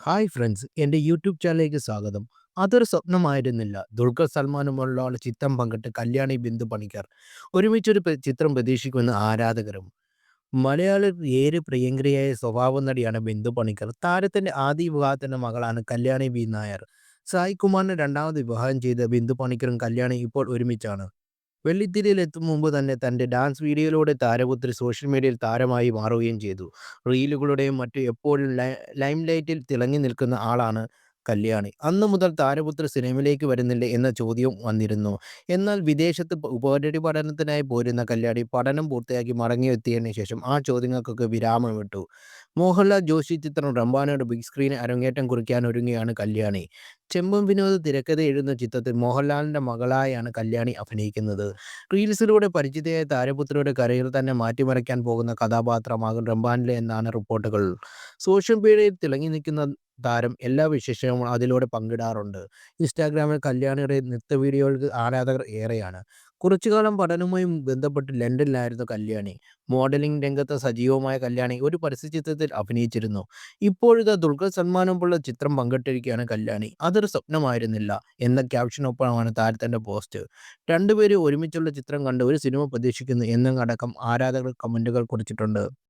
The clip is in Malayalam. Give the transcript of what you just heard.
ഹായ് ഫ്രണ്ട്സ്, എൻ്റെ യൂട്യൂബ് ചാനലിലേക്ക് സ്വാഗതം. അതൊരു സ്വപ്നമായിരുന്നില്ല. ദുൽഖർ സൽമാനുമുള്ള ചിത്രം പങ്കിട്ട് കല്യാണി ബിന്ദു പണിക്കർ ഒരുമിച്ചൊരു ചിത്രം പ്രതീക്ഷിക്കുമെന്ന് ആരാധകരും. മലയാള ഏറെ പ്രിയങ്കരിയായ സ്വഭാവ നടിയാണ് ബിന്ദു പണിക്കർ. താരത്തിന്റെ ആദ്യ വിവാഹത്തിന്റെ മകളാണ് കല്യാണി ബി നായർ. സായ് കുമാറിനെ രണ്ടാമത് വിവാഹം ചെയ്ത ബിന്ദു പണിക്കറും കല്യാണി ഇപ്പോൾ ഒരുമിച്ചാണ്. വെള്ളിത്തിരയിൽ എത്തും മുമ്പ് തന്നെ തന്റെ ഡാൻസ് വീഡിയോയിലൂടെ താരപുത്രി സോഷ്യൽ മീഡിയയിൽ താരമായി മാറുകയും ചെയ്തു. റീലുകളുടെയും മറ്റും എപ്പോഴും ലൈംലൈറ്റിൽ തിളങ്ങി നിൽക്കുന്ന ആളാണ് കല്യാണി. അന്നു മുതൽ താരപുത്രി സിനിമയിലേക്ക് വരുന്നില്ലേ എന്ന ചോദ്യവും വന്നിരുന്നു. എന്നാൽ വിദേശത്ത് ഉപരിപഠനത്തിനായി പോരുന്ന കല്യാണി പഠനം പൂർത്തിയാക്കി മടങ്ങിയെത്തിയതിനു ശേഷം ആ ചോദ്യങ്ങൾക്കൊക്കെ വിരാമമിട്ടു. മോഹൻലാൽ ജോഷി ചിത്രം റംബാനോട് ബിഗ് സ്ക്രീനിൽ അരങ്ങേറ്റം കുറിക്കാനൊരുങ്ങുകയാണ് കല്യാണി. ചെമ്പൻ വിനോദ് തിരക്കഥ എഴുതുന്ന ചിത്രത്തിൽ മോഹൻലാലിന്റെ മകളായാണ് കല്യാണി അഭിനയിക്കുന്നത്. റീൽസിലൂടെ പരിചിതയായ താരപുത്രിയുടെ കരിയർ തന്നെ മാറ്റിമറിക്കാൻ പോകുന്ന കഥാപാത്രമാകും റംബാനിലെ എന്നാണ് റിപ്പോർട്ടുകൾ. സോഷ്യൽ മീഡിയയിൽ തിളങ്ങി നിൽക്കുന്ന താരം എല്ലാ വിശേഷങ്ങളും അതിലൂടെ പങ്കിടാറുണ്ട്. ഇൻസ്റ്റാഗ്രാമിൽ കല്യാണിയുടെ നൃത്ത വീഡിയോകൾക്ക് ആരാധകർ ഏറെയാണ്. കുറച്ചുകാലം പഠനവുമായി ബന്ധപ്പെട്ട് ലണ്ടനിലായിരുന്നു കല്യാണി. മോഡലിംഗ് രംഗത്ത് സജീവമായ കല്യാണി ഒരു പരസ്യചിത്രത്തിൽ അഭിനയിച്ചിരുന്നു. ഇപ്പോഴിതാ ദുൽഖർ സൽമാനൊപ്പമുള്ള ചിത്രം പങ്കിട്ടിരിക്കുകയാണ് കല്യാണി. അതൊരു സ്വപ്നമായിരുന്നില്ല എന്ന ക്യാപ്ഷനൊപ്പമാണ് താരത്തിന്റെ പോസ്റ്റ്. രണ്ടുപേരും ഒരുമിച്ചുള്ള ചിത്രം കണ്ട് ഒരു സിനിമ പ്രതീക്ഷിക്കുന്നു എന്നടക്കം ആരാധകർ കമന്റുകൾ കുറിച്ചിട്ടുണ്ട്.